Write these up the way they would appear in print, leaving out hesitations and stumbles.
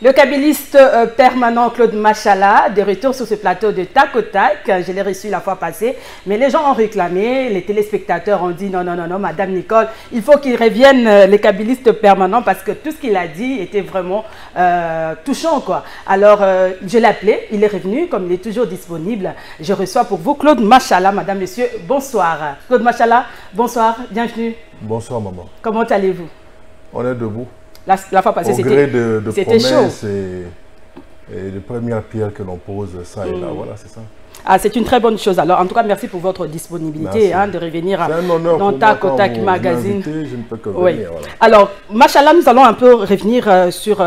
Le kabyliste permanent Claude Machala, de retour sur ce plateau de Tac au Tac. Je l'ai reçu la fois passée, mais les gens ont réclamé, les téléspectateurs ont dit non, Madame Nicole, il faut qu'il revienne, les kabyliste permanent, parce que tout ce qu'il a dit était vraiment touchant, quoi. Alors, je l'ai appelé, il est revenu, comme il est toujours disponible. Je reçois pour vous Claude Machala, Madame, Monsieur, bonsoir. Claude Machala, bonsoir, bienvenue. Bonsoir, maman. Comment allez-vous? On est debout. La fois passée, c'était chaud. Et de premières pierres que l'on pose, ça et là, voilà, c'est ça. Ah, c'est une très bonne chose. Alors, en tout cas, merci pour votre disponibilité de revenir dans Tac au Tac Magazine. Je ne peux que venir, oui. Voilà. Alors, machallah, nous allons un peu revenir sur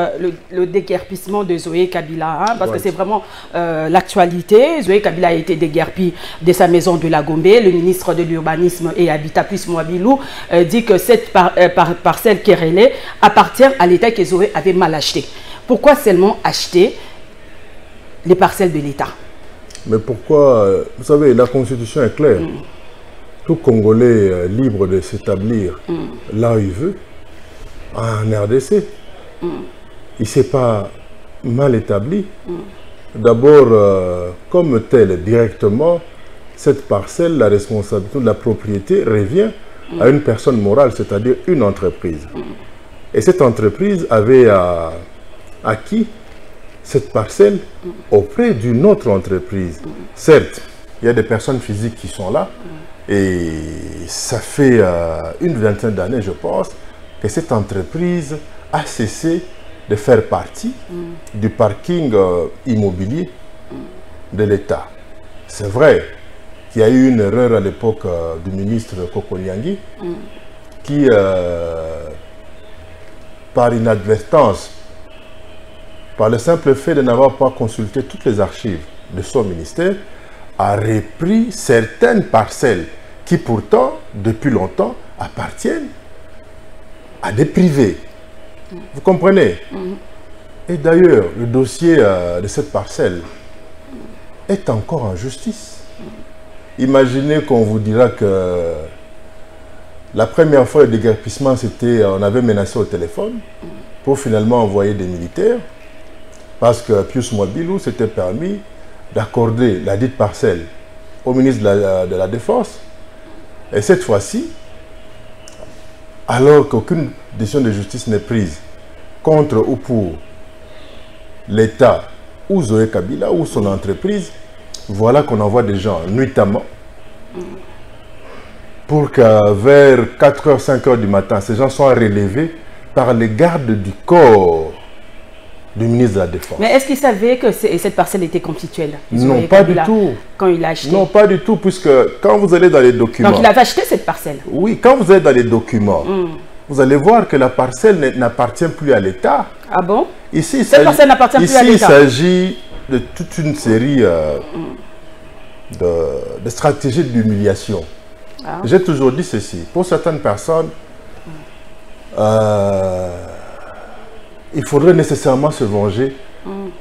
le déguerpissement de Zoé Kabila, parce que c'est vraiment l'actualité. Zoé Kabila a été déguerpie de sa maison de la Gombe. Le ministre de l'Urbanisme et Habitat plus Mouabilou dit que cette parcelle Kérélé appartient à l'État que Zoé avait mal acheté. Pourquoi seulement acheter les parcelles de l'État? Mais pourquoi? Vous savez, la Constitution est claire. Tout Congolais libre de s'établir là où il veut, en RDC. Il ne s'est pas mal établi. D'abord, comme tel, directement, cette parcelle, la responsabilité de la propriété revient à une personne morale, c'est-à-dire une entreprise. Et cette entreprise avait acquis cette parcelle auprès d'une autre entreprise. Certes, il y a des personnes physiques qui sont là et ça fait une vingtaine d'années, je pense, que cette entreprise a cessé de faire partie du parking immobilier de l'État. C'est vrai qu'il y a eu une erreur à l'époque du ministre Kokoliangi qui, par inadvertance, par le simple fait de n'avoir pas consulté toutes les archives de son ministère, a repris certaines parcelles qui pourtant, depuis longtemps, appartiennent à des privés. Vous comprenez? Et d'ailleurs, le dossier de cette parcelle est encore en justice. Imaginez qu'on vous dira que la première fois le déguerpissement, c'était, on avait menacé au téléphone pour finalement envoyer des militaires. Parce que Pius Mouabilou s'était permis d'accorder la dite parcelle au ministre de la Défense. Et cette fois-ci, alors qu'aucune décision de justice n'est prise contre ou pour l'État ou Zoé Kabila ou son entreprise, voilà qu'on envoie des gens nuitamment pour que vers 4h, 5h du matin, ces gens soient relevés par les gardes du corps du ministre de la Défense. Mais est-ce qu'il savait que cette parcelle était conflictuelle? Non, pas du tout. Quand il l'a acheté? Non, pas du tout, puisque quand vous allez dans les documents... Donc il avait acheté cette parcelle? Oui, quand vous allez dans les documents, vous allez voir que la parcelle n'appartient plus à l'État. Ah bon? Ici, cette parcelle n'appartient plus à l'État? Ici, il s'agit de toute une série de stratégies d'humiliation. Ah. J'ai toujours dit ceci. Pour certaines personnes, il faudrait nécessairement se venger,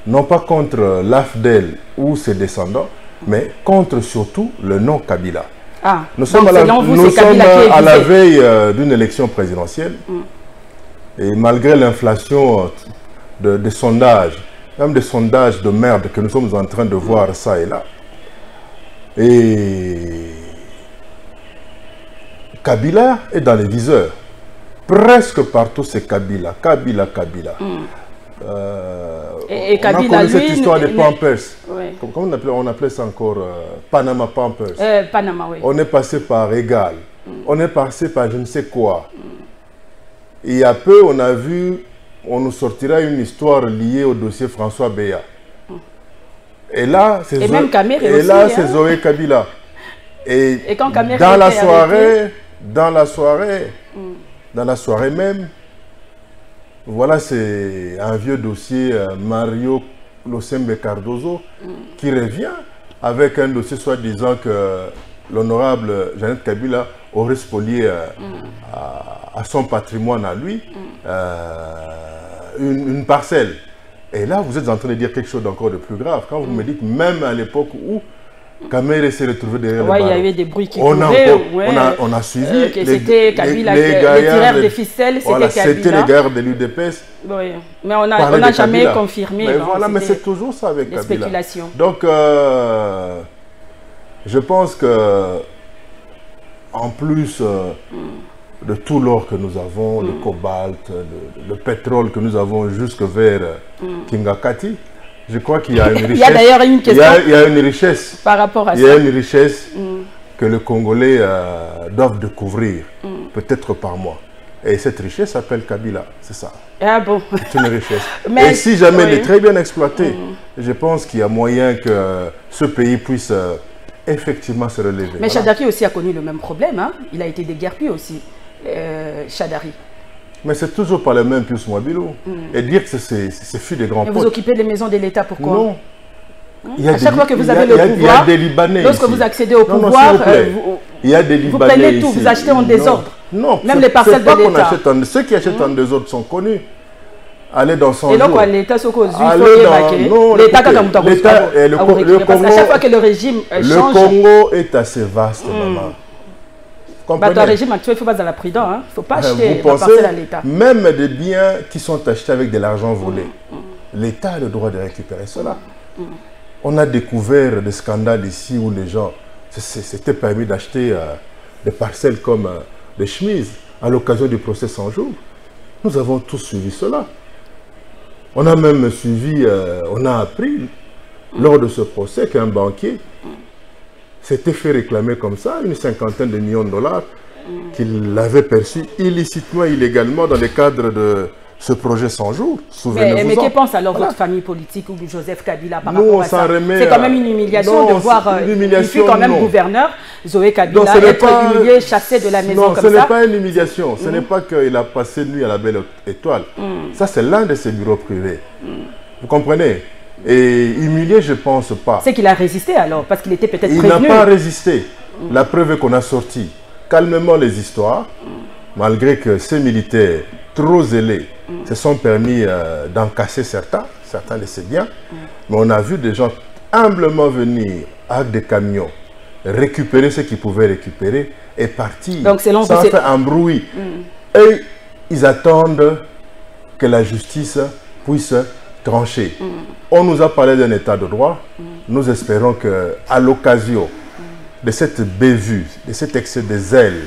non pas contre l'AFDEL ou ses descendants, mais contre surtout le nom Kabila. Ah, nous sommes à la veille d'une élection présidentielle et malgré l'inflation des sondages, même des sondages de merde que nous sommes en train de voir ça et là, et Kabila est dans les viseurs. Presque partout, c'est Kabila. Kabila. Et on Kabila, a connu cette histoire des Pampers. Ouais. Comment on appelait ça encore Panama Pampers. Panama, oui. On est passé par Égal. On est passé par je ne sais quoi. Et il y a peu, on a vu, on nous sortira une histoire liée au dossier François Béa. Et là, c'est Zoé Kabila. Et quand Kamere dans la soirée même, voilà, c'est un vieux dossier, Mario Losembe Cardozo, qui revient avec un dossier soi-disant que l'honorable Jeannette Kabila aurait spolié à son patrimoine à lui une parcelle. Et là, vous êtes en train de dire quelque chose d'encore de plus grave. Quand vous me dites, même à l'époque où Kamere s'est retrouvé derrière le il y barreau. a eu des bruits qui couraient. On a suivi. C'était Kabila, les tireurs de ficelles, c'était Kabila. C'était les gaillards de l'UDPS. Oui, mais on n'a jamais confirmé. Mais voilà, mais c'est toujours ça avec Kabila. Spéculations. Donc, je pense que, en plus de tout l'or que nous avons, le cobalt, le pétrole que nous avons jusque vers Kingakati, je crois qu'il y a une richesse. Il y a d'ailleurs une question. Il y a une richesse. Par rapport à ça. Il y a une richesse que les Congolais doivent découvrir, peut-être par mois. Et cette richesse s'appelle Kabila, c'est ça. Ah bon. C'est une richesse. Et si jamais elle est très bien exploitée, je pense qu'il y a moyen que ce pays puisse effectivement se relever. Mais voilà. Chadari aussi a connu le même problème. Hein? Il a été déguerpi aussi, Chadari. Mais c'est toujours pas le même Pius Mwabilou. Et dire que c'est fui des grands potes. Vous occupez les maisons de l'État, pourquoi? Non. À chaque fois que vous avez le pouvoir, il y a des Libanais lorsque ici. vous accédez au pouvoir, il y a des Libanais vous prenez tout, vous achetez en désordre. Non, même les parcelles de l'État. Ceux qui achètent en désordre sont connus. Allez dans son et donc, l'État, c'est quoi? L'État, à chaque fois que le régime change. Le Congo est assez vaste, maman. Dans le régime actuel, il ne faut pas être prudent. Il ne faut pas acheter la parcelle à l'État. Même des biens qui sont achetés avec de l'argent volé, l'État a le droit de récupérer cela. On a découvert des scandales ici où les gens s'étaient permis d'acheter des parcelles comme des chemises à l'occasion du procès 100 jours. Nous avons tous suivi cela. On a même suivi, on a appris lors de ce procès qu'un banquier s'était fait réclamer comme ça une cinquantaine de millions de dollars qu'il avait perçu illicitement, illégalement dans le cadre de ce projet 100 jours. Souvenez-vous. Mais que pense alors votre famille politique ou Joseph Kabila par rapport à ça? C'est quand même une humiliation de voir, il fut quand même gouverneur, Zoé Kabila, être humilié, chassé de la maison comme ça. Non, ce n'est pas une humiliation. Ce n'est pas qu'il a passé nuit à la Belle Étoile. Ça, c'est l'un de ses bureaux privés. Vous comprenez? Et humilié, je ne pense pas. C'est qu'il a résisté alors, parce qu'il était peut-être prévenu. Il n'a pas résisté. La preuve est qu'on a sorti calmement les histoires, malgré que ces militaires trop zélés se sont permis d'en casser certains le savent bien, mais on a vu des gens humblement venir avec des camions, récupérer ce qu'ils pouvaient récupérer et partir. Donc, selon sans faire un bruit. Et ils attendent que la justice puisse trancher. On nous a parlé d'un état de droit. Nous espérons qu'à l'occasion de cette bévue, de cet excès de zèle,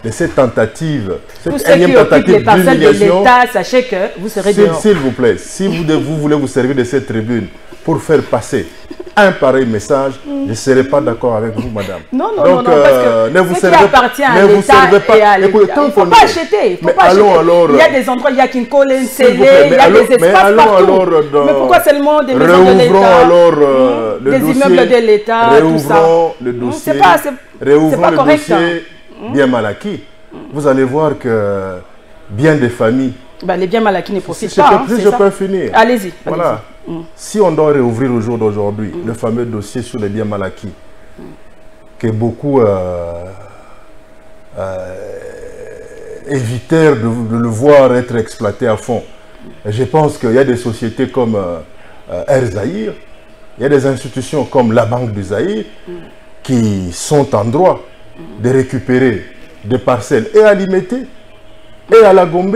de cette tentative, cette énième tentative d'humiliation, sachez que vous serez dehors. S'il vous plaît, si vous voulez vous servir de cette tribune pour faire passer un pareil message, je ne serai pas d'accord avec vous, madame. Non, parce que ne vous ce qui appartient à l'État et à l'État, il ne faut pas acheter. Il y a des endroits, il y a Kinkole, il y a des espaces partout. Mais pourquoi seulement des maisons de l'État, des immeubles de l'État, tout ça? Le dossier, c'est pas correct. Bien mal acquis. Vous allez voir que bien des familles... les biens mal acquis ne profitent pas. Je peux finir. Allez-y. Voilà. Si on doit réouvrir au jour d'aujourd'hui le fameux dossier sur les biens mal acquis, que beaucoup évitèrent de le voir être exploité à fond, je pense qu'il y a des sociétés comme Air Zaïre, il y a des institutions comme la Banque du Zaïre qui sont en droit de récupérer des parcelles et à Limité et à la Gombe,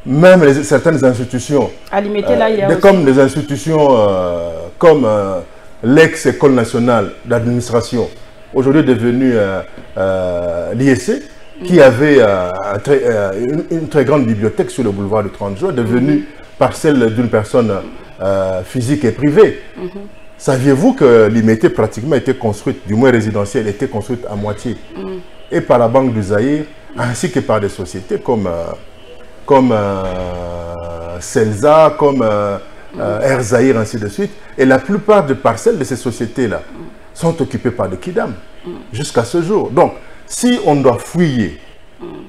même certaines institutions, comme les institutions comme l'ex-École nationale d'administration, aujourd'hui devenue l'IEC, qui avait une très grande bibliothèque sur le boulevard du 30 juin, devenue parcelle d'une personne physique et privée. Saviez-vous que l'IMET pratiquement était construite, du moins résidentielle, était construite à moitié, et par la Banque du Zaïre, ainsi que par des sociétés comme Celsa, comme Air Zaïre, ainsi de suite. Et la plupart des parcelles de ces sociétés-là sont occupées par des Kidam, jusqu'à ce jour. Donc, si on doit fouiller,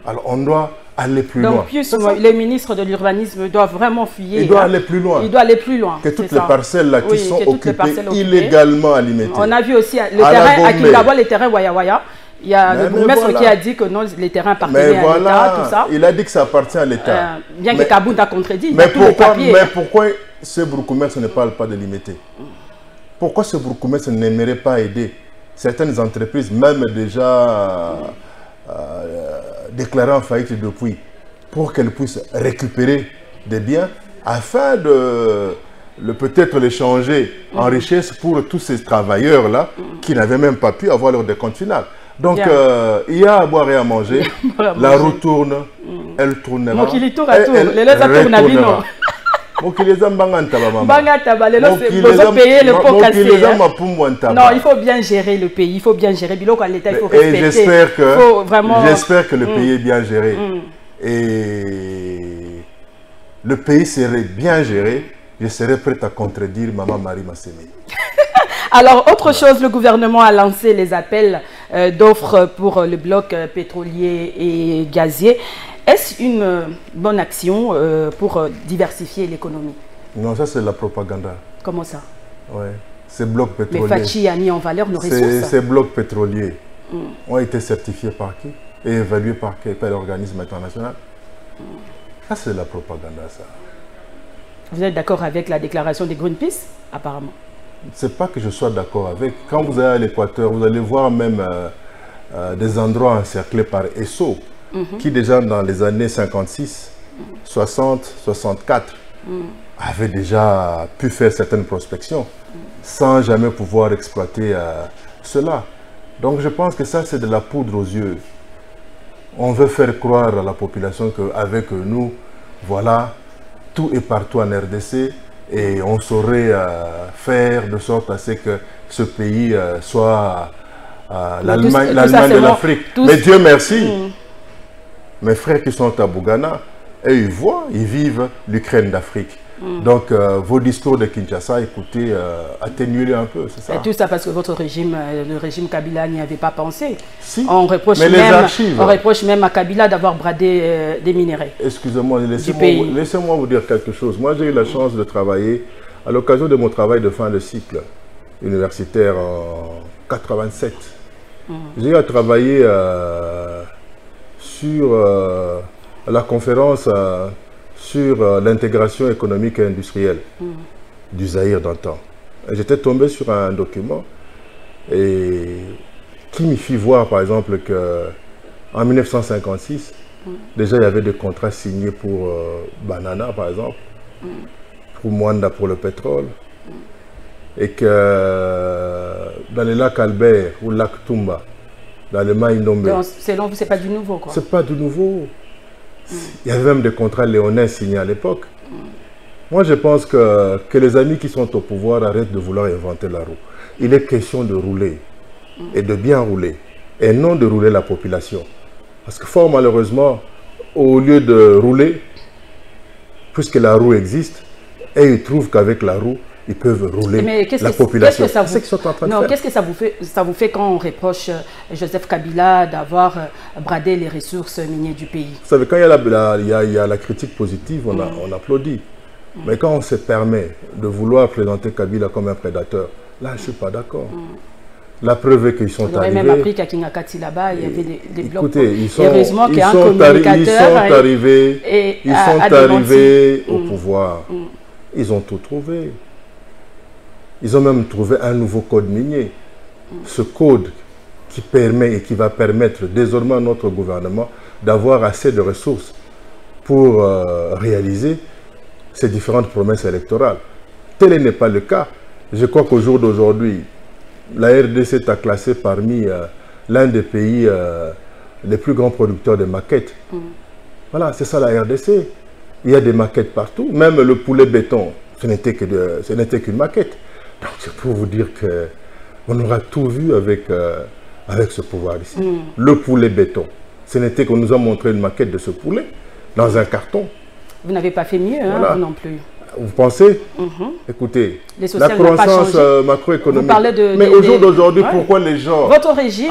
alors on doit aller plus loin. Donc, les ministres de l'urbanisme doivent vraiment fuyer. Il doit aller plus loin. Il doit aller plus loin. Que toutes les parcelles là qui sont occupées illégalement à Limité. On a vu aussi le terrain, à Kingawa, les terrains Waya Waya. Il y a le bourgmestre qui a dit que non, les terrains appartenaient à l'État, tout ça. Il a dit que ça appartient à l'État. Bien que Kabound a contredit, mais pourquoi ce bourgmestre ne parle pas de Limité? Pourquoi ce bourgmestre n'aimerait pas aider certaines entreprises, même déjà déclarées en faillite depuis, pour qu'elles puissent récupérer des biens afin de peut-être les changer en richesse pour tous ces travailleurs-là qui n'avaient même pas pu avoir leur décompte final. Donc, il y a à boire et à manger. La roue tourne, elle tournera. Donc, il tourne à tour. Les gens tournent à vino. Donc, il les a mbangantaba, maman. Mbangantaba, les gens payer le pot cassé. Non, il faut bien gérer le pays. Il faut bien gérer. Biloko à l'État, il faut respecter. Et j'espère que le pays est bien géré. Et le pays serait bien géré. Je serais prêt à contredire Maman Marie Massémé. Alors, autre chose, le gouvernement a lancé les appels d'offres pour le bloc pétrolier et gazier. Est-ce une bonne action pour diversifier l'économie? Non, ça c'est la propagande. Comment ça? Ouais. Ces blocs pétroliers. Mais Fachi a mis en valeur nos ressources. Ces blocs pétroliers ont été certifiés par qui? Et évalués par l'organisme international? Ça c'est la propagande, ça. Vous êtes d'accord avec la déclaration des Greenpeace, apparemment? C'est pas que je sois d'accord avec. Quand vous allez à l'Équateur, vous allez voir même des endroits encerclés par ESSO, qui déjà dans les années 56, 60, 64, avaient déjà pu faire certaines prospections, sans jamais pouvoir exploiter cela. Donc je pense que ça c'est de la poudre aux yeux. On veut faire croire à la population qu'avec nous, voilà, tout est partout en RDC et on saurait faire de sorte à ce que ce pays soit l'Allemagne de l'Afrique. Mais Dieu merci, mes frères qui sont à Bougana, et ils voient, ils vivent l'Ukraine d'Afrique. Donc vos discours de Kinshasa, écoutez, atténuez-les un peu, c'est ça. Et tout ça parce que votre régime, le régime Kabila n'y avait pas pensé. Si, on reproche même à Kabila d'avoir bradé des minéraux. Excusez-moi, laissez-moi vous dire quelque chose. Moi j'ai eu la chance de travailler, à l'occasion de mon travail de fin de cycle universitaire en 87. J'ai eu à travailler sur la conférence sur l'intégration économique et industrielle du Zaïre d'antan. J'étais tombé sur un document qui me fit voir par exemple qu'en 1956, déjà il y avait des contrats signés pour Banana par exemple, pour Mwanda pour le pétrole, et que dans les lacs Albert ou le lac Tumba, dans le Maïnombe. Selon vous, c'est pas du nouveau quoi? C'est pas du nouveau. Il y avait même des contrats léonins signés à l'époque. Moi, je pense que les amis qui sont au pouvoir arrêtent de vouloir inventer la roue. Il est question de rouler, et de bien rouler, et non de rouler la population. Parce que fort malheureusement, au lieu de rouler, puisque la roue existe, et ils trouvent qu'avec la roue, ils peuvent rouler la population. Qu'est-ce que ça vous fait quand on reproche Joseph Kabila d'avoir bradé les ressources minières du pays? Vous savez, quand il y a la critique positive, on applaudit. Mais quand on se permet de vouloir présenter Kabila comme un prédateur, là, je ne suis pas d'accord. La preuve est qu'ils sont arrivés... On aurait même appris qu'à Kingakati, là-bas, il y avait des blocs. Écoutez, ils sont arrivés au pouvoir. Ils ont tout trouvé. Ils ont même trouvé un nouveau code minier. Ce code qui permet et qui va permettre désormais à notre gouvernement d'avoir assez de ressources pour réaliser ces différentes promesses électorales. Tel n'est pas le cas. Je crois qu'au jour d'aujourd'hui, la RDC est classée parmi l'un des pays les plus grands producteurs de maquettes. Voilà, c'est ça la RDC. Il y a des maquettes partout. Même le poulet béton, ce n'était qu'une maquette. Donc c'est pour vous dire qu'on aura tout vu avec ce pouvoir ici. Le poulet béton, ce n'était qu'on nous a montré une maquette de ce poulet dans un carton. Vous n'avez pas fait mieux, hein, vous non plus. Vous pensez? Écoutez, la croissance macroéconomique. Mais au jour d'aujourd'hui, pourquoi les gens... Votre régime,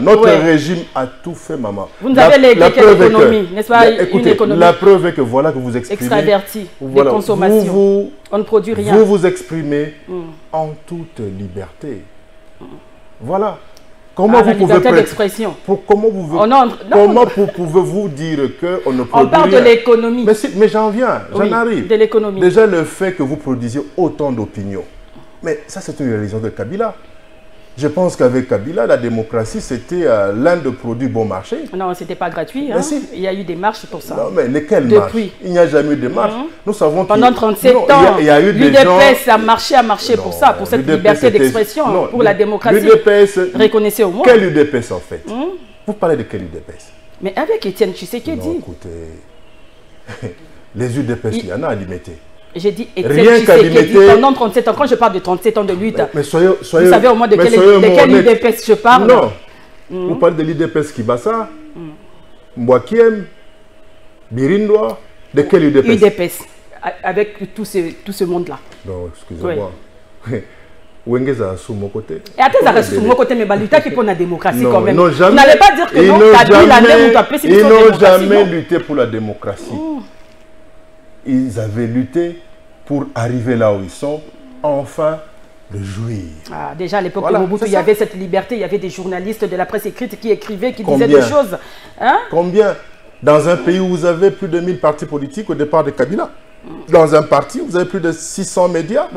notre régime a tout fait, maman. Vous nous avez légué quelle économie, n'est-ce pas? Écoutez, une économie. La preuve est que voilà que vous exprimez... Extraverti, de consommation. On ne produit rien. Vous vous exprimez en toute liberté. Voilà. Comment vous pouvez d'expression. Comment pouvez-vous dire qu'on ne produit On parle de l'économie. Mais j'en viens, j'en arrive. De l'économie. Déjà le fait que vous produisiez autant d'opinions. Mais ça, c'est une réalisation de Kabila. Je pense qu'avec Kabila, la démocratie, c'était l'un des produits bon marché. Non, ce n'était pas gratuit. Hein? Si. Il y a eu des marches pour ça. Non, mais lesquelles marches? Il n'y a jamais eu de marches. Nous savons pendant 37 ans, l'UDPS a marché pour ça, pour cette liberté d'expression, pour la démocratie. Reconnaissez au moins. Quel UDPS en fait? Vous parlez de quel UDPS? Mais avec Étienne Tshisekedi. Non, écoutez, les UDPS, il y en a à limiter. J'ai dit Étienne Tshisekedi pendant 37 ans. Quand je parle de 37 ans de lutte, mais soyez, vous savez au moins de quel UDPS je parle? Non. Vous parlez de l'UDPS Kibasa, Mwakiem, Birindwa, de quel UDPS? UDPS, avec tout ce monde-là. Non, excusez-moi. Wengeza sous mon côté. Et attends, sous mon côté, mais Baluta qui pour la démocratie quand même. Vous n'allez pas dire que non, ils n'ont jamais lutté pour la démocratie. Ils avaient lutté pour arriver là où ils sont, enfin de jouir. Ah, déjà à l'époque de Mobutu, il y avait cette liberté, il y avait des journalistes de la presse écrite qui écrivaient, qui disaient des choses. Hein? Combien? Dans un pays où vous avez plus de 1000 partis politiques au départ de Kabila. Dans un parti, vous avez plus de 600 médias,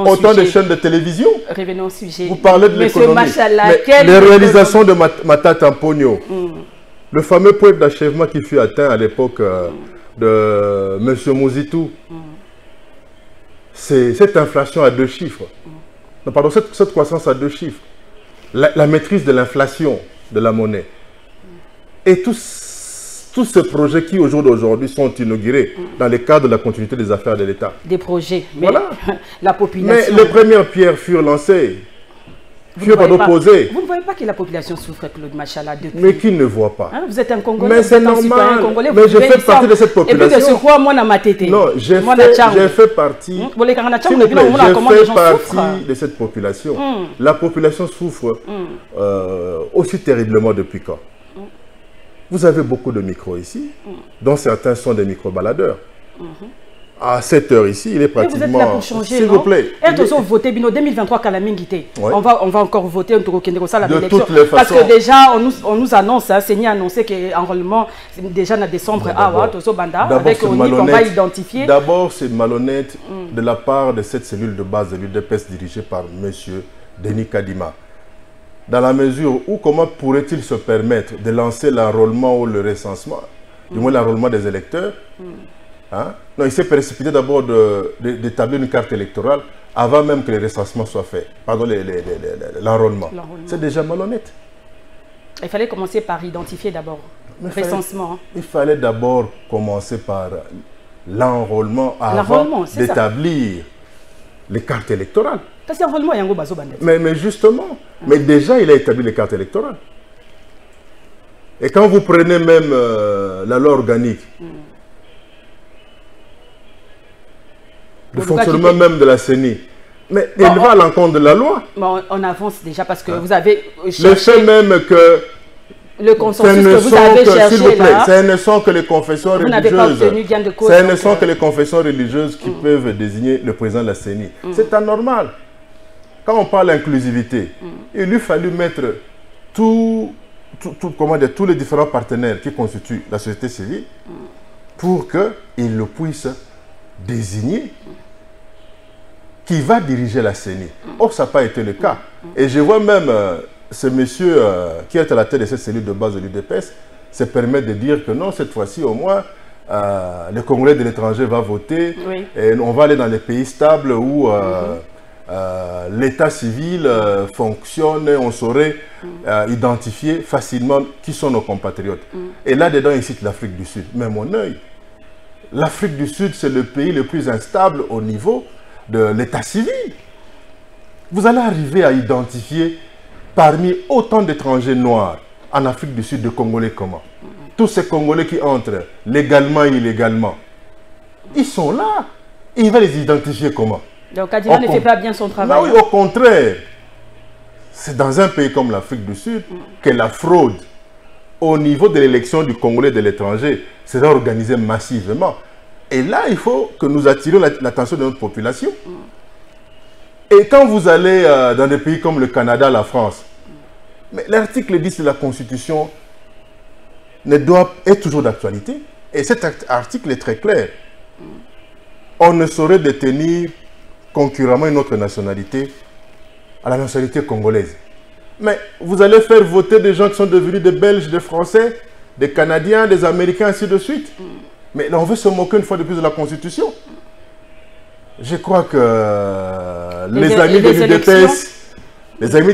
autant de chaînes de télévision. Revenons au sujet. Vous parlez de l'économie. Les réalisations de Matata Mpogno, le fameux point d'achèvement qui fut atteint à l'époque de M. Mouzitou, c'est cette inflation à 2 chiffres. Non, pardon, cette croissance à 2 chiffres. La maîtrise de l'inflation de la monnaie. Et tous ces projets qui, au jour d'aujourd'hui, sont inaugurés dans le cadre de la continuité des affaires de l'État. Des projets, mais voilà. La population... Mais les premières pierres furent lancées, furent opposées. Vous ne voyez pas que la population souffre, Claude Machala, depuis... Mais qui ne voit pas? Hein, vous êtes un Congolais, mais c'est normal. Congolais, mais je fais partie de cette population. Et puis de ce quoi, moi, ma tête. Non, j'ai fait partie... de cette population. La population souffre aussi terriblement depuis quand? Vous avez beaucoup de micros ici, dont certains sont des micro-baladeurs. À 7 heures ici, il est pratiquement... Mais vous êtes là pour changer, s'il vous plaît. Et attention, voter, Bino, 2023, Kalamingité. Ouais. On va encore voter, on va de toutes les façons. Parce que déjà, on nous annonce, hein, Seigneur a annoncé qu'enrôlement, déjà en décembre, avec on va identifier. D'abord, c'est malhonnête de la part de cette cellule de base de l'UDPS dirigée par M. Denis Kadima. Dans la mesure où, comment pourrait-il se permettre de lancer l'enrôlement ou le recensement, du moins l'enrôlement des électeurs? Hein? Non, il s'est précipité d'abord d'établir une carte électorale avant même que le recensement soit fait. Pardon, l'enrôlement. C'est déjà malhonnête. Il fallait commencer par identifier d'abord le recensement. Il fallait d'abord commencer par l'enrôlement avant d'établir les cartes électorales. Parce qu'enrôlement, il y a un gros mais justement, mais déjà il a établi les cartes électorales. Et quand vous prenez même la loi organique, le fonctionnement même de la CENI, mais il va à l'encontre de la loi. Bon, on avance déjà parce que vous avez cherché... Le fait même que... Le consensus que vous avez cherché là... Ce ne sont que les confessions religieuses. Vous n'avez pas obtenu gain de cause. Ce ne sont que les confessions religieuses qui peuvent désigner le président de la CENI. C'est anormal. Quand on parle d'inclusivité, il lui fallut mettre tous les différents partenaires qui constituent la société civile pour qu'ils le puissent désigner qui va diriger la CENI. Or, ça n'a pas été le cas. Et je vois même ce monsieur qui est à la tête de cette cellule de base de l'UDPS se permettre de dire que non, cette fois-ci au moins, le Congolais de l'étranger va voter et on va aller dans les pays stables où l'état civil fonctionne et on saurait identifier facilement qui sont nos compatriotes. Et là-dedans, il cite l'Afrique du Sud. Mais mon œil, l'Afrique du Sud, c'est le pays le plus instable au niveau de l'état civil. Vous allez arriver à identifier parmi autant d'étrangers noirs en Afrique du Sud de Congolais comment? Tous ces Congolais qui entrent légalement et illégalement, ils sont là. Et il va les identifier comment? Donc Kadima ne fait pas bien son travail. Non, oui, au contraire. C'est dans un pays comme l'Afrique du Sud que la fraude au niveau de l'élection du Congolais de l'étranger sera organisée massivement. Et là, il faut que nous attirions l'attention de notre population. Et quand vous allez dans des pays comme le Canada, la France, Mais l'article 10 de la Constitution est toujours d'actualité. Et cet article est très clair. On ne saurait détenir concurremment une autre nationalité à la nationalité congolaise. Mais vous allez faire voter des gens qui sont devenus des Belges, des Français, des Canadiens, des Américains, ainsi de suite. Mais là, on veut se moquer une fois de plus de la Constitution. Je crois que les amis de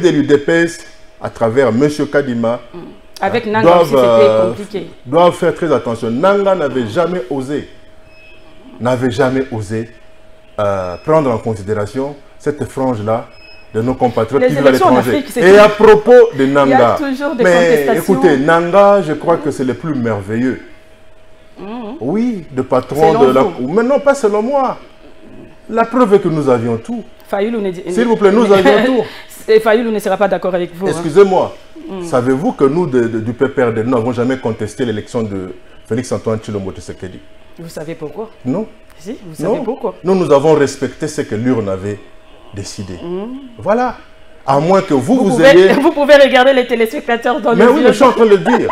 l'UDPS, à travers M. Kadima, avec Nanga aussi, c'était compliqué. Doivent faire très attention. Nanga n'avait jamais osé prendre en considération cette frange-là de nos compatriotes qui vivent à l'étranger. Et à propos de Nanga, il y a toujours des contestations. Écoutez, Nanga, je crois que c'est le plus merveilleux. Oui, de patron de la... Mais non, pas selon moi. La preuve est que nous avions tout. S'il vous plaît, nous avions tout. Et Fayoulou ne sera pas d'accord avec vous. Excusez-moi. Savez-vous que nous, du PPRD, nous n'avons jamais contesté l'élection de Félix-Antoine Tshilombo Tshisekedi? Vous savez pourquoi? Non. Si, vous savez pourquoi? Nous avons respecté ce que l'urne avait décidé. Voilà. À moins que vous ayez... Vous pouvez regarder les téléspectateurs dans Mais oui, mais je suis en train de le dire.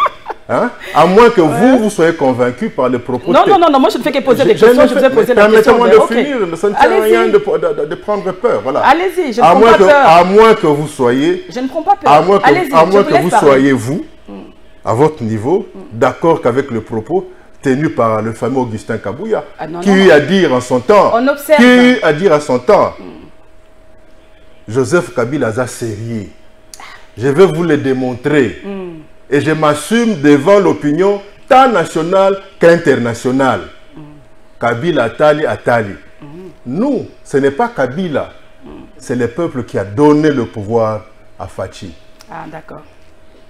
Hein? À moins que vous soyez convaincu par les propos... Non, moi je ne fais que poser des questions, je vous ai posé la question. Permettez-moi de finir, ça ne sert à rien de prendre peur. Voilà. Allez-y, je ne prends pas peur. À moins que vous soyez... Je ne prends pas peur. À moins que vous soyez, vous, à votre niveau, d'accord qu'avec le propos tenu par le fameux Augustin Kabouya, qui eut à dire en son temps... On observe. Qui eut à dire à son temps... Joseph Kabila a sérieux. Je vais vous le démontrer. Et je m'assume devant l'opinion tant nationale qu'internationale. Kabila Atali. Nous, ce n'est pas Kabila. C'est le peuple qui a donné le pouvoir à Fachi. Ah, d'accord.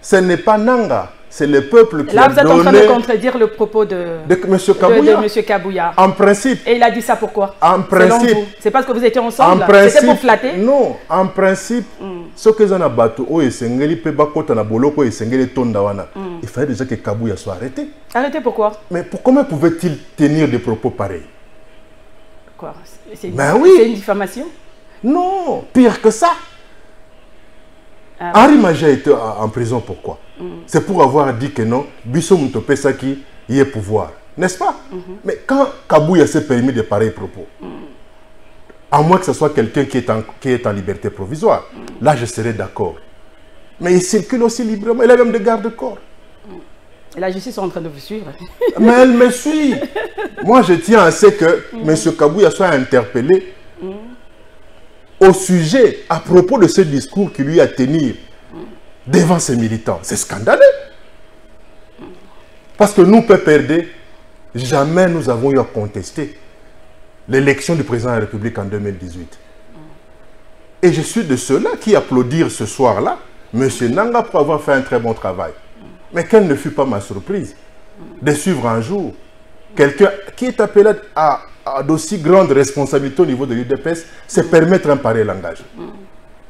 Ce n'est pas Nanga. C'est le peuple qui a donné... Là, vous êtes en train de contredire le propos de M. Kabouya. En principe. Et il a dit ça pourquoi? En principe. C'est parce que vous étiez ensemble? C'était pour flatter? Non, en principe, ce que vous avez il fallait déjà que Kabouya soit arrêté. Arrêté pourquoi? Mais comment pouvait-il tenir des propos pareils? Quoi? C'est une diffamation? Non, pire que ça. Henri Maja était en prison, pourquoi? C'est pour avoir dit que non, Bisso Mutopesaki y est pouvoir. N'est-ce pas? Mais quand Kabouya s'est permis de pareils propos, à moins que ce soit quelqu'un qui est en liberté provisoire, là je serais d'accord. Mais il circule aussi librement, il a même des gardes-corps. Et la justice est en train de vous suivre. Mais elle me suit. Moi je tiens à ce que M. Kabouya soit interpellé au sujet, à propos de ce discours qu'il lui a tenu devant ses militants. C'est scandaleux. Parce que nous, PPRD, jamais nous avons eu à contester l'élection du président de la République en 2018. Et je suis de ceux-là qui applaudirent ce soir-là M. Nanga pour avoir fait un très bon travail. Mais quelle ne fut pas ma surprise de suivre un jour quelqu'un qui est appelé à d'aussi grande responsabilité au niveau de l'UDPS, c'est permettre un pareil langage.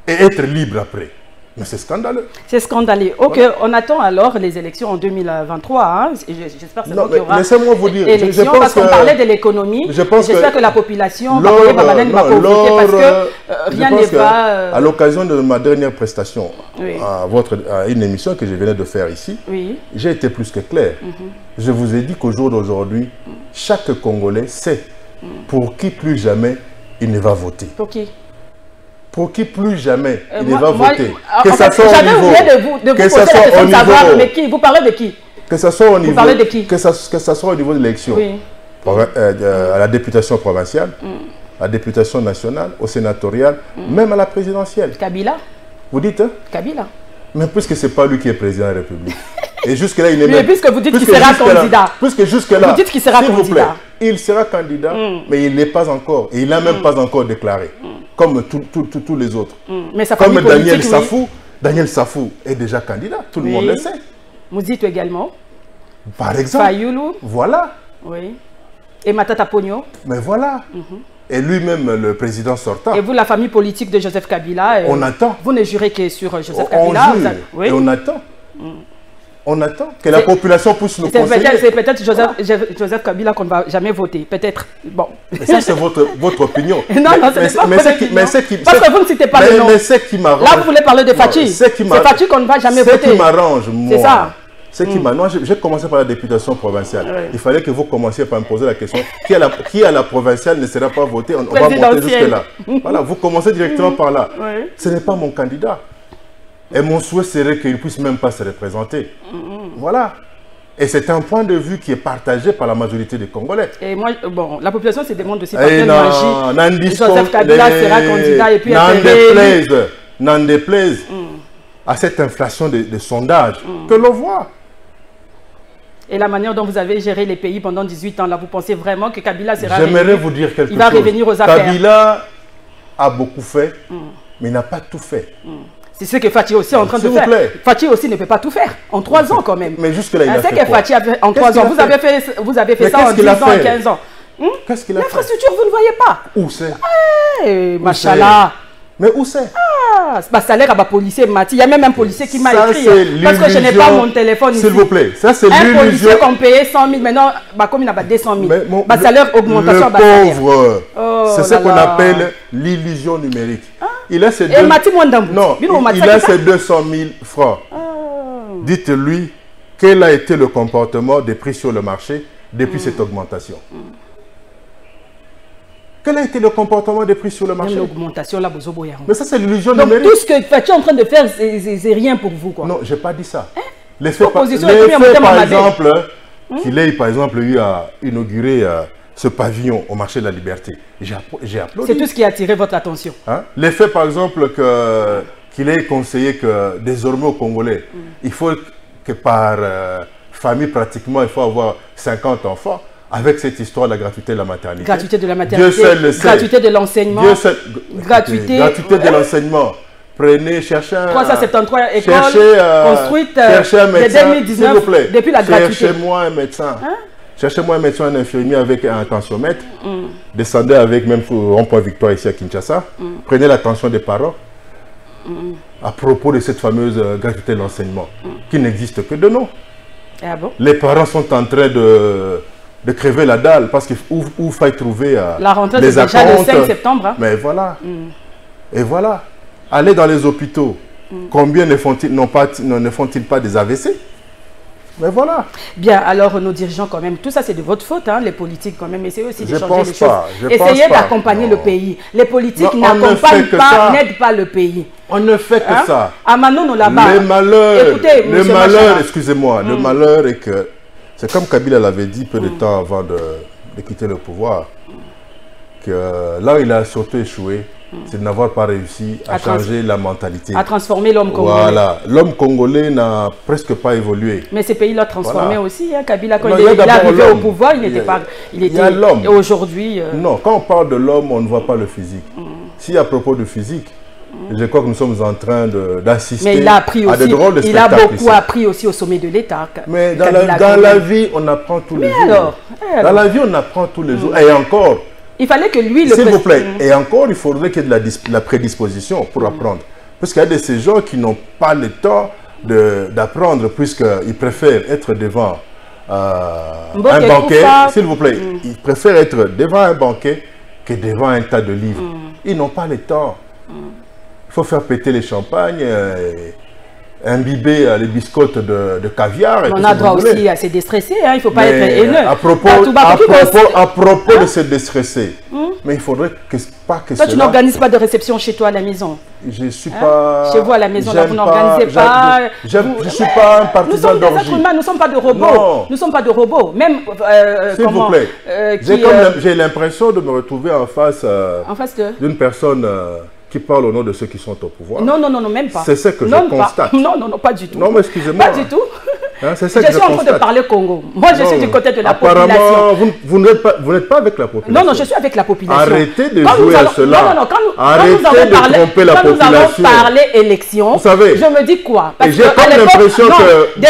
Et être libre après. Mais c'est scandaleux. C'est scandaleux. Ok, voilà. On attend alors les élections en 2023. Hein. J'espère qu'il y aura laissez-moi vous dire, élections, parce qu'on parlait de l'économie. J'espère que la population va voter parce que rien ne va... À l'occasion de ma dernière prestation à une émission que je venais de faire ici, j'ai été plus que clair. Je vous ai dit qu'au jour d'aujourd'hui, chaque Congolais sait pour qui plus jamais il ne va voter. Pour qui? Pour qui plus jamais il ne va voter. Que ça soit j'avais oublié de vous poser la question de savoir, mais qui? Vous parlez de qui? Que ça soit au niveau, vous parlez de qui? Que ça soit au niveau de l'élection, à la députation provinciale, à la députation nationale, au sénatorial, même à la présidentielle. Kabila? Vous dites hein? Kabila. Mais puisque ce n'est pas lui qui est président de la République. Et jusque-là, il est même... Mais puisque vous dites qu'il sera candidat. Puisque jusque-là, vous dites qu'il sera candidat. Il sera candidat, mais il n'est pas encore. Et il n'a même pas encore déclaré. Comme tous les autres. Mais ça comme Daniel Safou. Daniel Safou est déjà candidat. Tout le monde le sait. Mouzito également. Par exemple. Fayoulou. Voilà. Oui. Et Matata Pogno. Mais voilà. Et lui-même, le président sortant. Et vous, la famille politique de Joseph Kabila. On attend. Vous ne jurez que sur Joseph Kabila. On jure. Et on attend. On attend que la population puisse nous conseiller. C'est peut-être Joseph Kabila qu'on ne va jamais voter. Peut-être. Bon. Mais ça, c'est votre opinion. Non, non, c'est pas votre opinion. Parce que vous ne citez pas le nom. Mais c'est qui m'arrange. Là, vous voulez parler de Fachi. C'est Fachi qu'on ne va jamais voter. Ce qui m'arrange, moi. C'est ça. Ce qui m'arrange. J'ai commencé par la députation provinciale. Oui. Il fallait que vous commenciez par me poser la question qui à la provinciale ne sera pas voté. On va monter jusque-là. Voilà, vous commencez directement par là. Oui. Ce n'est pas mon candidat. Et mon souhait serait qu'il ne puisse même pas se représenter. Voilà. Et c'est un point de vue qui est partagé par la majorité des Congolais. Et moi, bon, la population se demande aussi par quelle magie Joseph Kabila sera candidat et puis n'en déplaise à cette inflation de sondages que l'on voit. Et la manière dont vous avez géré les pays pendant 18 ans, là, vous pensez vraiment que Kabila sera... J'aimerais vous dire quelque chose. Il va revenir aux affaires. Kabila a beaucoup fait, mais il n'a pas tout fait. C'est ce que Fachi aussi est en train de faire. Fachi aussi ne peut pas tout faire. En 3 ans quand même. Mais jusque-là, il a fait quoi? C'est que Fachi a fait en 3 ans. Vous avez fait ça en 10 ans, 15 ans. Qu'est-ce qu'il a fait? L'infrastructure, vous ne voyez pas. Où c'est? Machallah. Mais où c'est? Ah, salaire à ma policier Mati. Il y a même un policier qui m'a écrit. Parce que je n'ai pas mon téléphone ici. S'il vous plaît, ça c'est l'illusion. Un policier qu'on payait 100 000, maintenant, comme il n'a pas 200 000. Salaire, augmentation, le pauvre. C'est ce qu'on appelle l'illusion numérique. Il a ses Et Mati Mwandambu. Non, il a ses 200 000 francs. Dites-lui quel a été le comportement des prix sur le marché depuis cette augmentation. Quel a été le comportement des prix sur le marché? L'augmentation, là, mais ça, c'est l'illusion Donc, numérique. tout ce que Fachi est en train de faire, c'est rien pour vous, quoi. Non, je n'ai pas dit ça. Les faits, par exemple, qu'il ait, par exemple, eu à inaugurer ce pavillon au marché de la Liberté. J'ai applaudi. C'est tout ce qui a attiré votre attention. Les faits, par exemple, qu'il ait conseillé que désormais aux Congolais, il faut que par famille, pratiquement, il faut avoir 50 enfants. Avec cette histoire de la gratuité de la maternité. Gratuité de la maternité, gratuité de l'enseignement. Gratuité de l'enseignement. Prenez, cherchez un... 373 écoles construites dès 2019, depuis la gratuité. Cherchez-moi un médecin. Cherchez-moi un médecin, un infirmier avec un tensiomètre. Descendez avec même rond-point Victoire ici à Kinshasa. Prenez l'attention des parents à propos de cette fameuse gratuité de l'enseignement qui n'existe que de nom. Ah bon? Les parents sont en train de crever la dalle parce qu'il faut trouver la rentrée c'est déjà le 5 septembre. Hein? Mais voilà. Et voilà. Allez dans les hôpitaux. Combien ne font-ils pas des AVC? Mais voilà. Bien, alors nos dirigeants quand même, tout ça c'est de votre faute, hein, les politiques quand même, essayez aussi de changer les choses. Essayez d'accompagner le pays. Les politiques n'accompagnent pas, n'aident pas le pays. On ne fait que ça. À Manon, là-bas. Le malheur, excusez-moi, le malheur est que c'est comme Kabila l'avait dit peu de temps avant de quitter le pouvoir, que là où il a surtout échoué, c'est de n'avoir pas réussi à changer la mentalité. À transformer l'homme congolais. Voilà, l'homme congolais n'a presque pas évolué. Mais ces pays l'ont transformé aussi. Hein. Kabila, quand il est arrivé au pouvoir, il n'était pas... Il était l'homme. Et aujourd'hui... Non, quand on parle de l'homme, on ne voit pas le physique. Si à propos de physique, je crois que nous sommes en train d'assister à des drôles de spectacles. Il a beaucoup appris aussi au sommet de l'État. Mais dans la vie, on apprend tous les jours. Dans la vie, on apprend tous les jours. Et encore, il fallait que lui... S'il vous plaît, et encore, il faudrait qu'il y ait de la prédisposition pour apprendre. Parce qu'il y a de ces gens qui n'ont pas le temps d'apprendre puisqu'ils préfèrent être devant un banquet. S'il vous plaît, ils préfèrent être devant un banquet que devant un tas de livres. Ils n'ont pas le temps. Il faut faire péter les champagnes, imbiber les biscottes de caviar. On a droit aussi à se déstresser, hein. Il ne faut pas être haineux. À propos de se déstresser, mais il faudrait pas que toi, tu n'organises pas de réception chez toi à la maison. Je ne suis pas... Chez vous à la maison, là, vous n'organisez pas... Je ne suis pas un partisan d'orgie. Nous sommes des êtres humains, nous ne sommes pas de robots. Non. Nous ne sommes pas de robots. Même... S'il vous plaît. J'ai l'impression de me retrouver en face d'une personne... qui parle au nom de ceux qui sont au pouvoir. Non, même pas. C'est ce que je constate. Non, pas du tout. Non, mais excusez-moi. Pas du tout. Hein, c'est ça que je suis en train de parler Congo. Moi, je suis du côté de la population. Apparemment, vous n'êtes pas avec la population. Non, je suis avec la population. Arrêtez de jouer à cela. Arrêtez de tromper la population. Quand nous allons parler élection, vous savez, je me dis quoi? Parce j'ai comme l'impression que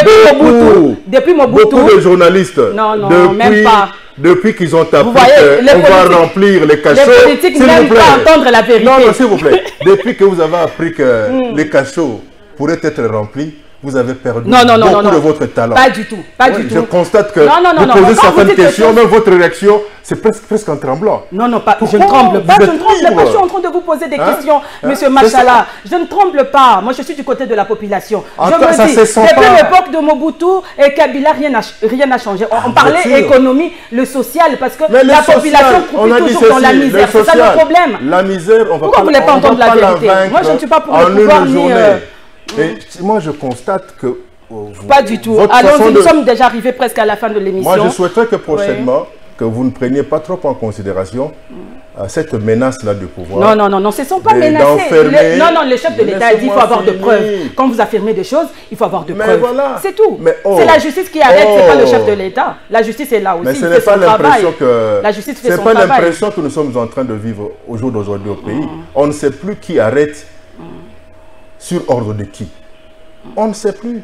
depuis beaucoup de journalistes, même pas. Depuis qu'ils ont appris qu'on va remplir les cachots. Les politiques n'aiment pas entendre la vérité. Non, s'il vous plaît. Depuis que vous avez appris que les cachots pourraient être remplis, vous avez perdu beaucoup de votre talent. Pas du tout, pas du tout. Je constate que vous posez certaines questions, même votre réaction, c'est presque en tremblant. Non, pas, je ne tremble pas, je suis en train de vous poser des questions, monsieur Machala. Je ne tremble pas, moi je suis du côté de la population. Je me dis, depuis l'époque de Mobutu et Kabila, rien n'a changé. On parlait économie, le social, parce que la population croupit toujours dans la misère. C'est ça le problème. La misère, on va pourquoi vous ne voulez pas entendre la vérité? Moi je ne suis pas pour le pouvoir ni... Et moi, je constate que... pas du tout. Alors, nous sommes déjà arrivés presque à la fin de l'émission. Moi, je souhaiterais que prochainement, que vous ne preniez pas trop en considération cette menace-là du pouvoir. Non, ce ne sont pas menacés. Non, le chef de l'État a dit qu'il faut avoir de preuves. Quand vous affirmez des choses, il faut avoir de preuves. Voilà. C'est tout. C'est la justice qui arrête, ce n'est pas le chef de l'État. La justice est là aussi. Mais ce n'est pas l'impression que... La justice fait son travail. Ce n'est pas l'impression que nous sommes en train de vivre au jour d'aujourd'hui au pays. On ne sait plus qui arrête sur ordre de qui. On ne sait plus.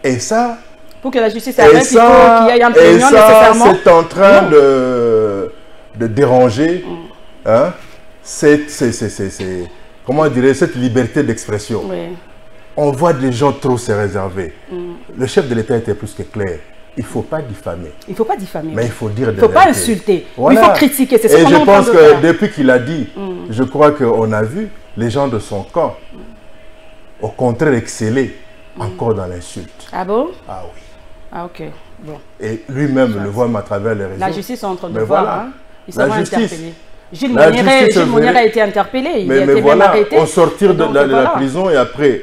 Et ça... Pour que la justice arrête, il faut qu'il y ait un président nécessairement. C'est en train de déranger comment dirais, cette liberté d'expression. On voit des gens trop se réserver. Le chef de l'État était plus que clair. Il ne faut pas diffamer. Il ne faut pas diffamer. Mais il faut dire des vérités. Il ne faut pas insulter. Voilà. Il faut critiquer. C'est ce qu'on est en train de faire. Et je pense que depuis qu'il a dit, je crois qu'on a vu les gens de son camp, au contraire, exceller encore dans l'insulte. Ah bon? Ah oui. Ah ok. Bon. Et lui-même le voit à travers les réseaux. La justice est en train de voir. Voilà. Il sera interpellé. Gilles Monnier a été interpellé. Il a été même arrêté. Au sortir de la prison et après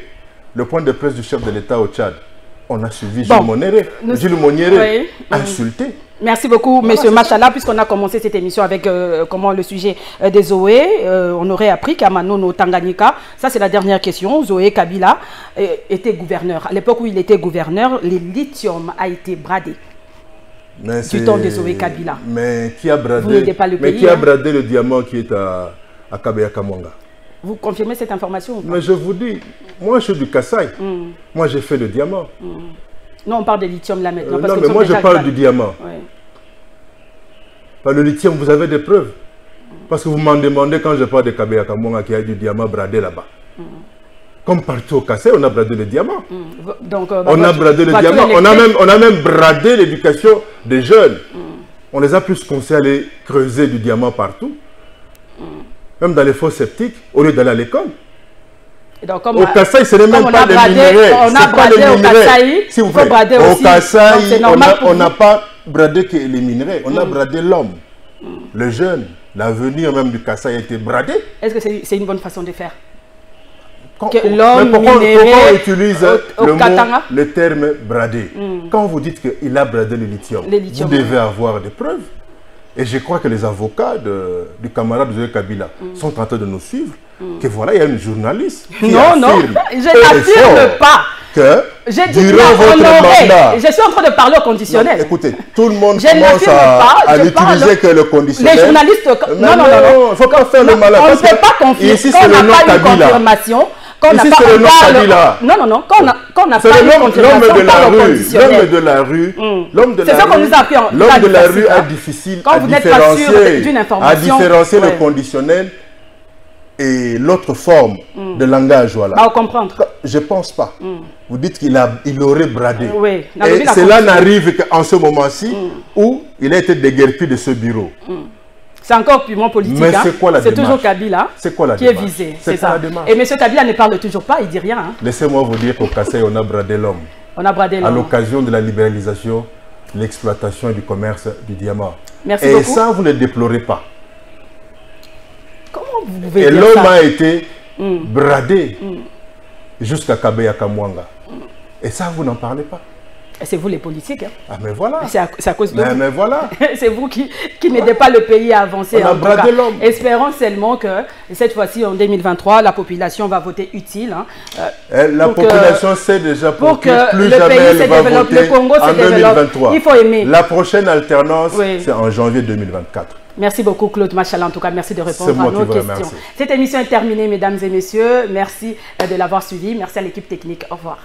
le point de presse du chef de l'État au Tchad, on a suivi Gilles Monnier insulté. Merci beaucoup, monsieur Machala, puisqu'on a commencé cette émission avec le sujet des Zoé. On aurait appris qu'Amanono Tanganyika, ça c'est la dernière question, Zoé Kabila était gouverneur. À l'époque où il était gouverneur, le lithium a été bradé. Du temps de Zoé Kabila. Mais qui a bradé le diamant qui est à Kabeya Kamwanga? Vous confirmez cette information ou pas? Mais je vous dis, moi je suis du Kasaï. Moi j'ai fait le diamant. Non, on parle de lithium là maintenant. Non, mais moi je parle du diamant. Par le lithium, vous avez des preuves. Parce que vous m'en demandez quand je parle de Kabeya Kamwanga qu'il y a du diamant bradé là-bas. Comme partout au Kassai, on a bradé le diamant. Donc, on a bradé le diamant. On a même bradé l'éducation des jeunes. On les a plus conseillés à aller creuser du diamant partout. Même dans les fosses septiques, au lieu d'aller à l'école. Au Kassai, ce n'est même pas les minerais. On a bradé au Kassai. Si vous plaît, au Kassai, on n'a pas bradé que les minerais. On a bradé l'homme, le jeune, l'avenir même du Kassai a été bradé. Est-ce que c'est une bonne façon de faire? L'homme minéré, pourquoi on utilise le terme bradé? Quand vous dites qu'il a bradé le lithium, vous devez avoir des preuves. Et je crois que les avocats du camarade Zoé Kabila sont en train de nous suivre. Que voilà, il y a une journaliste qui affirme, je n'affirme pas que durant votre mandat... Je suis en train de parler au conditionnel. Non, écoutez, tout le monde commence à n'utiliser que le conditionnel. Les journalistes... Non, il ne faut pas faire le malin. On ne peut pas confier. Ici, c'est le nom Kabila. Ici, c'est le nom Kabila. Non, quand on n'a pas eu confirmation, on parle au conditionnel. L'homme de la rue, l'homme de la rue a difficile à différencier le conditionnel et l'autre forme de langage. Voilà. Bah, comprendre. Je ne pense pas. Vous dites qu'il aurait bradé. Oui. Et cela n'arrive qu'en ce moment-ci où il a été déguerpi de ce bureau. C'est encore purement politique. Mais c'est quoi la démarche? C'est toujours Kabila qui est visé. C'est ça. Et M. Kabila ne parle toujours pas, il ne dit rien. Hein. Laissez-moi vous dire qu'au Kassai, on a bradé l'homme. On a bradé l'homme. À l'occasion de la libéralisation, l'exploitation et du commerce du diamant. Merci beaucoup. Et ça, vous ne le déplorez pas. Comment vous pouvez dire ça? Et l'homme a été bradé jusqu'à Kabeya Kamwanga. Et ça, vous n'en parlez pas. C'est vous les politiques. Hein. Ah mais voilà. C'est à cause de vous. Mais voilà. C'est vous qui n'aidez pas le pays à avancer. On a bradé l'homme. Espérons seulement que cette fois-ci, en 2023, la population va voter utile. Hein, la population sait déjà pour que plus jamais elle va voter le Congo en 2023. Il faut aimer. La prochaine alternance, c'est en janvier 2024. Merci beaucoup Claude Machala, en tout cas merci de répondre à nos questions. Cette émission est terminée mesdames et messieurs, merci de l'avoir suivi, merci à l'équipe technique, au revoir.